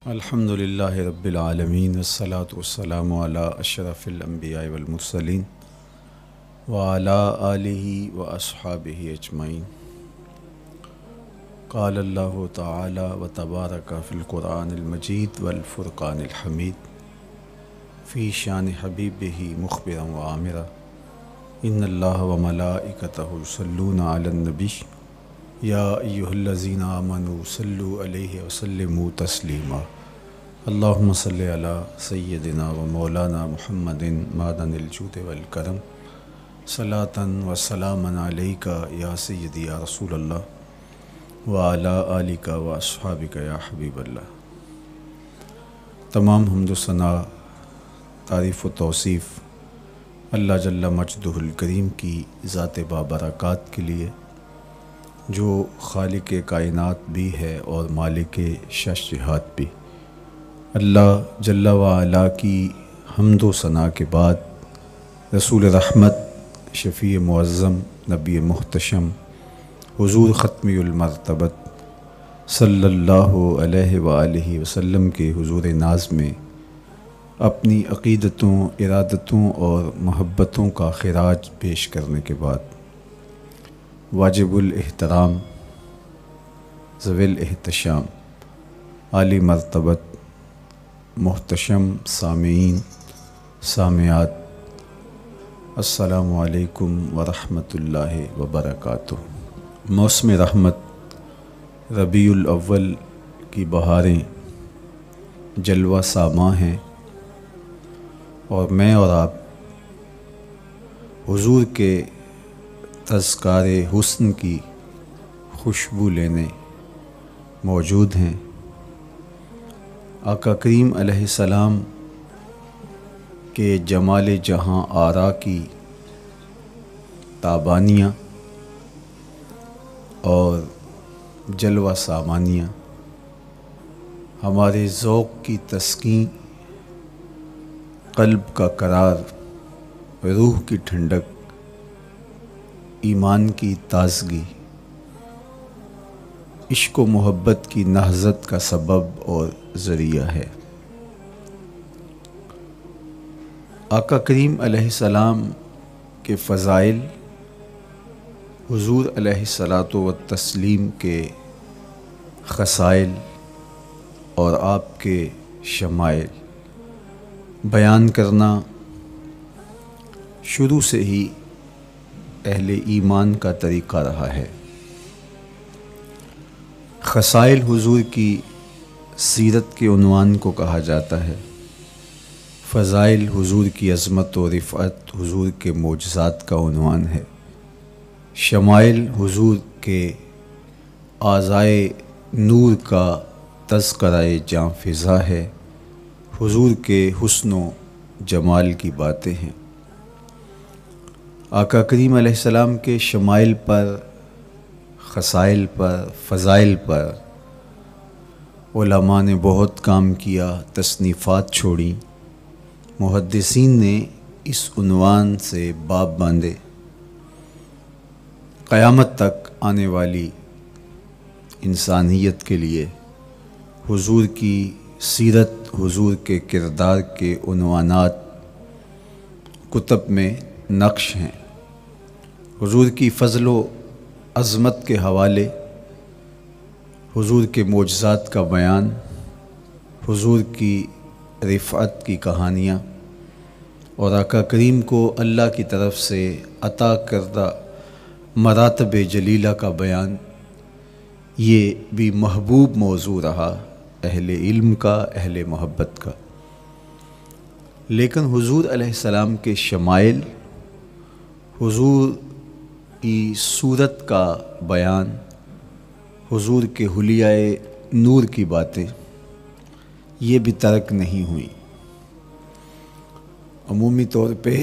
الحمدللہ رب العالمین والصلاة والسلام علی اشرف الانبیاء والمرسلین وعلی آلہ واصحابہ اجمعین۔ قال اللہ تعالی وتبارک فی القرآن المجید والفرقان الحمید فی شان حبیبہ مخبرا وعامرا ان اللہ وملائکتہ یصلون علی النبی یا ایہا الذین آمنوا صلوا علیہ وسلموا تسلیما۔ اللہم صلی علی سیدنا و مولانا محمد معدن الجود والکرم صلاۃ و سلاما علیک یا سیدی یا رسول اللہ وعلی آلک و اصحابک یا حبیب اللہ۔ تمام حمد و ثنا، تعریف و توصیف اللہ جل مجدہ الکریم کی ذات بابرکات کے لیے، جو خالق کائنات بھی ہے اور مالک شش جہات بھی۔ اللہ جل وعلا کی حمد و ثنا کے بعد رسول رحمت، شفیع معظم، نبی محتشم، حضور ختمی المرتبت صلی اللہ علیہ وآلہ وسلم کے حضور ناز میں اپنی عقیدتوں، ارادتوں اور محبتوں کا خراج پیش کرنے کے بعد واجب الاحترام، ذوی الاحتشام، عالی مرتبت، محتشم سامعین، سامعات، السلام علیکم ورحمۃ اللہ وبرکاتہ۔ موسم رحمت ربیع الاول کی بہاریں جلوہ ساماں ہیں، اور میں اور آپ حضور کے تذکار حسن کی خوشبو لینے موجود ہیں۔ آقا کریم علیہ السلام کے جمال جہاں آرا کی تابانیاں اور جلوہ سامانیاں ہمارے ذوق کی تسکین، قلب کا قرار، روح کی ٹھنڈک، ایمان کی تازگی، عشق و محبت کی نہضت کا سبب اور ذریعہ ہے۔ آقا کریم علیہ السلام کے فضائل، حضور علیہ الصلاۃ والتسلیم کے خصائل اور آپ کے شمائل بیان کرنا شروع سے ہی اہل ایمان کا طریقہ رہا ہے۔ خصائل حضور کی سیرت کے عنوان کو کہا جاتا ہے، فضائل حضور کی عظمت و رفعت حضور کے معجزات کا عنوان ہے، شمائل حضور کے اعضائے نور کا تذکرہ جاں فضا ہے، حضور کے حسن و جمال کی باتیں ہیں۔ آقا کریم علیہ السلام کے شمائل پر، خصائل پر، فضائل پر علماء نے بہت کام کیا، تصنیفات چھوڑیں، محدثین نے اس عنوان سے باب باندھے۔ قیامت تک آنے والی انسانیت کے لیے حضور کی سیرت، حضور کے کردار کے عنوانات کتب میں نقش ہیں۔ حضور کی فضل و عظمت کے حوالے، حضور کے معجزات کا بیان، حضور کی رفعت کی کہانیاں اور آقا کریم کو اللہ کی طرف سے عطا کردہ مراتب جلیلہ کا بیان، یہ بھی محبوب موضوع رہا اہل علم کا، اہل محبت کا۔ لیکن حضور علیہ السلام کے شمائل، حضور کی صورت کا بیان، حضور کے حلیہ نور کی باتیں، یہ بھی ترک نہیں ہوئیں۔ عمومی طور پہ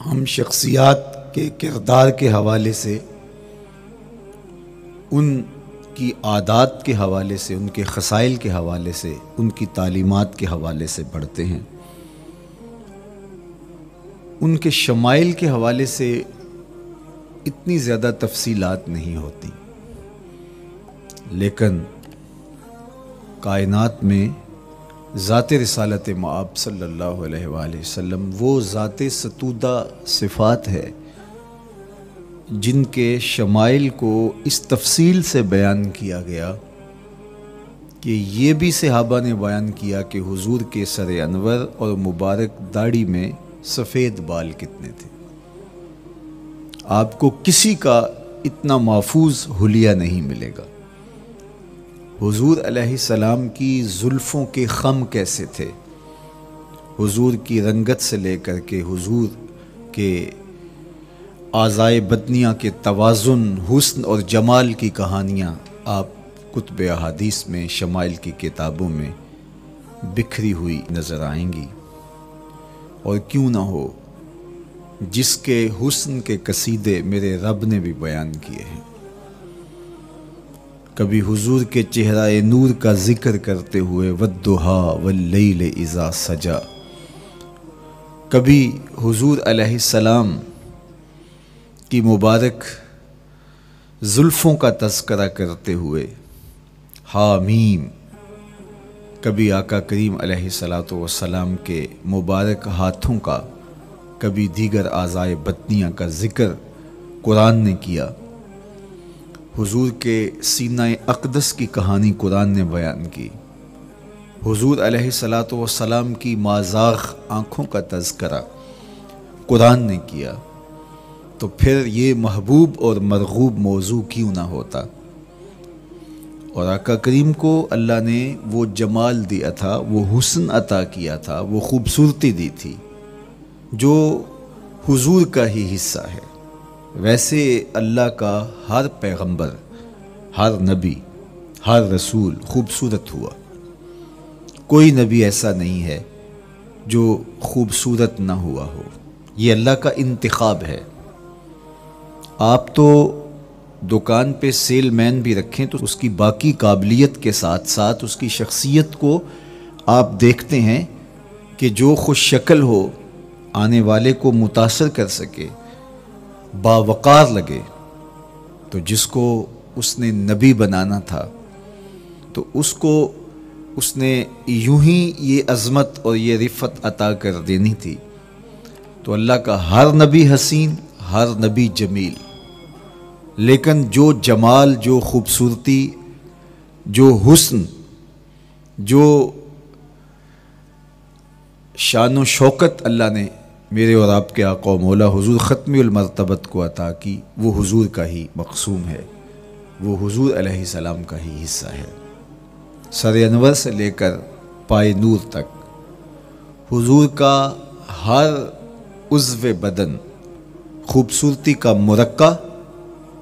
ہم شخصیات کے کردار کے حوالے سے، ان کی عادات کے حوالے سے، ان کے خصائل کے حوالے سے، ان کی تعلیمات کے حوالے سے پڑھتے ہیں۔ ان کے شمائل کے حوالے سے اتنی زیادہ تفصیلات نہیں ہوتی، لیکن کائنات میں ذات رسالت مآب صلی اللہ علیہ وآلہ وسلم وہ ذات ستودہ صفات ہے جن کے شمائل کو اس تفصیل سے بیان کیا گیا کہ یہ بھی صحابہ نے بیان کیا کہ حضور کے سر انور اور مبارک داڑھی میں سفید بال کتنے تھے۔ آپ کو کسی کا اتنا محفوظ حلیہ نہیں ملے گا۔ حضور علیہ السلام کی زلفوں کے خم کیسے تھے، حضور کی رنگت سے لے کر کے حضور کے اعضائے بدنیہ کے توازن، حسن اور جمال کی کہانیاں آپ کتب احادیث میں، شمائل کی کتابوں میں بکھری ہوئی نظر آئیں گی۔ اور کیوں نہ ہو، جس کے حسن کے قصیدے میرے رب نے بھی بیان کیے ہیں۔ کبھی حضور کے چہرہ نور کا ذکر کرتے ہوئے والضحیٰ واللیل اذا سجا، کبھی حضور علیہ السلام کی مبارک زلفوں کا تذکرہ کرتے ہوئے حامیم، کبھی آقا کریم علیہ الصلاۃ والسلام کے مبارک ہاتھوں کا، کبھی دیگر اعضائے بدنیہ کا ذکر قرآن نے کیا۔ حضور کے سینہ اقدس کی کہانی قرآن نے بیان کی۔ حضور علیہ الصلاۃ والسلام کی مازاغ آنکھوں کا تذکرہ قرآن نے کیا، تو پھر یہ محبوب اور مرغوب موضوع کیوں نہ ہوتا۔ اور آقا کریم کو اللہ نے وہ جمال دیا تھا، وہ حسن عطا کیا تھا، وہ خوبصورتی دی تھی جو حضور کا ہی حصہ ہے۔ ویسے اللہ کا ہر پیغمبر، ہر نبی، ہر رسول خوبصورت ہوا۔ کوئی نبی ایسا نہیں ہے جو خوبصورت نہ ہوا ہو، یہ اللہ کا انتخاب ہے۔ آپ تو دکان پہ سیل مین بھی رکھیں تو اس کی باقی قابلیت کے ساتھ ساتھ اس کی شخصیت کو آپ دیکھتے ہیں کہ جو خوش شکل ہو، آنے والے کو متاثر کر سکے، باوقار لگے، تو جس کو اس نے نبی بنانا تھا تو اس کو اس نے یوں ہی یہ عظمت اور یہ رفت عطا کر دینی تھی۔ تو اللہ کا ہر نبی حسین، ہر نبی جمیل، لیکن جو جمال، جو خوبصورتی، جو حسن، جو شان و شوکت اللہ نے میرے اور آپ کے آقا و مولا حضور ختمی المرتبت کو عطا کی، وہ حضور کا ہی مقسوم ہے، وہ حضور علیہ السلام کا ہی حصہ ہے۔ سر انور سے لے کر پائے نور تک حضور کا ہر عضو بدن خوبصورتی کا مرقع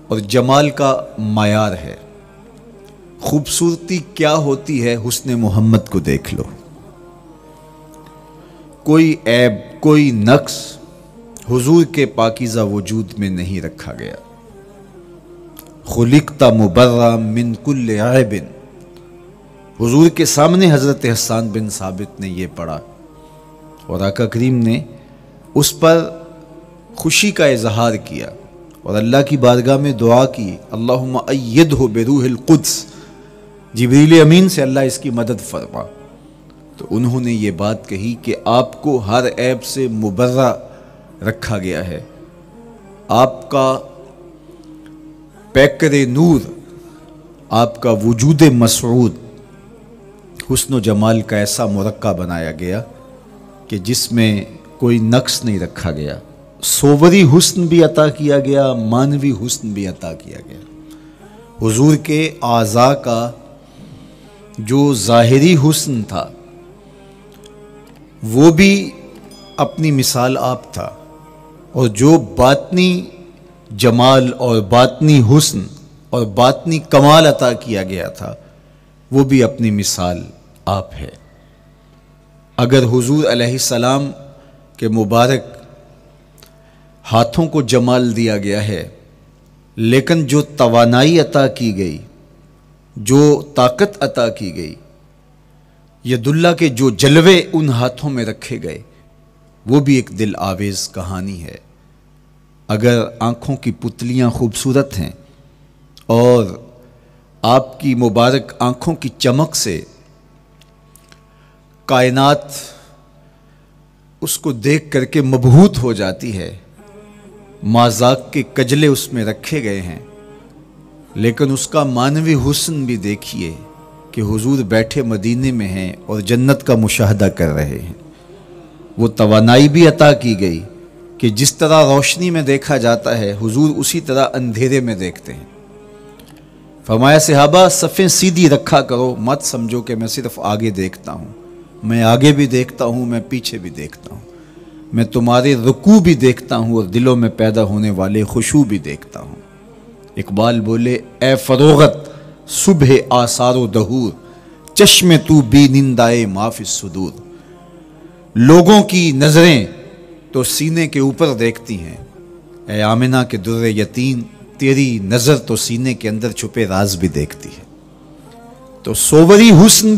اور جمال کا معیار ہے۔ خوبصورتی کیا ہوتی ہے، حسن محمد کو دیکھ لو۔ کوئی عیب، کوئی نقص حضور کے پاکیزہ وجود میں نہیں رکھا گیا۔ خلقت مبرأ من کل عیب، حضور کے سامنے حضرت حسان بن ثابت نے یہ پڑھا اور آقا کریم نے اس پر خوشی کا اظہار کیا اور اللہ کی بارگاہ میں دعا کی، اللہم ایدہ بروح القدس، جبریل امین سے اللہ اس کی مدد فرما۔ تو انہوں نے یہ بات کہی کہ آپ کو ہر عیب سے مبرہ رکھا گیا ہے، آپ کا پیکر نور، آپ کا وجود مسعود حسن و جمال کا ایسا مرقع بنایا گیا کہ جس میں کوئی نقص نہیں رکھا گیا۔ صوری حسن بھی عطا کیا گیا، مانوی حسن بھی عطا کیا گیا۔ حضور کے اعضاء کا جو ظاہری حسن تھا وہ بھی اپنی مثال آپ تھا، اور جو باطنی جمال اور باطنی حسن اور باطنی کمال عطا کیا گیا تھا وہ بھی اپنی مثال آپ ہے۔ اگر حضور علیہ السلام کے مبارک ہاتھوں کو جمال دیا گیا ہے، لیکن جو توانائی عطا کی گئی، جو طاقت عطا کی گئی، ید اللہ کے جو جلوے ان ہاتھوں میں رکھے گئے، وہ بھی ایک دل آویز کہانی ہے۔ اگر آنکھوں کی پتلیاں خوبصورت ہیں اور آپ کی مبارک آنکھوں کی چمک سے کائنات اس کو دیکھ کر کے مبہوت ہو جاتی ہے، مازاق کے کجلے اس میں رکھے گئے ہیں، لیکن اس کا معنوی حسن بھی دیکھیے کہ حضور بیٹھے مدینے میں ہیں اور جنت کا مشاہدہ کر رہے ہیں۔ وہ توانائی بھی عطا کی گئی کہ جس طرح روشنی میں دیکھا جاتا ہے حضور اسی طرح اندھیرے میں دیکھتے ہیں۔ فرمایا صحابہ صفیں سیدھی رکھا کرو، مت سمجھو کہ میں صرف آگے دیکھتا ہوں، میں آگے بھی دیکھتا ہوں، میں پیچھے بھی دیکھتا ہوں، میں تمہارے رکوع بھی دیکھتا ہوں اور دلوں میں پیدا ہونے والے خشوع بھی دیکھتا ہوں۔ اقبال بولے اے فروغت صبح آثار و دہور، چشم تو بی نندائے ما فی الصدور۔ لوگوں کی نظریں تو سینے کے اوپر دیکھتی ہیں، اے آمنہ کے در یتیم تیری نظر تو سینے کے اندر چھپے راز بھی دیکھتی ہے۔ تو سووری حسن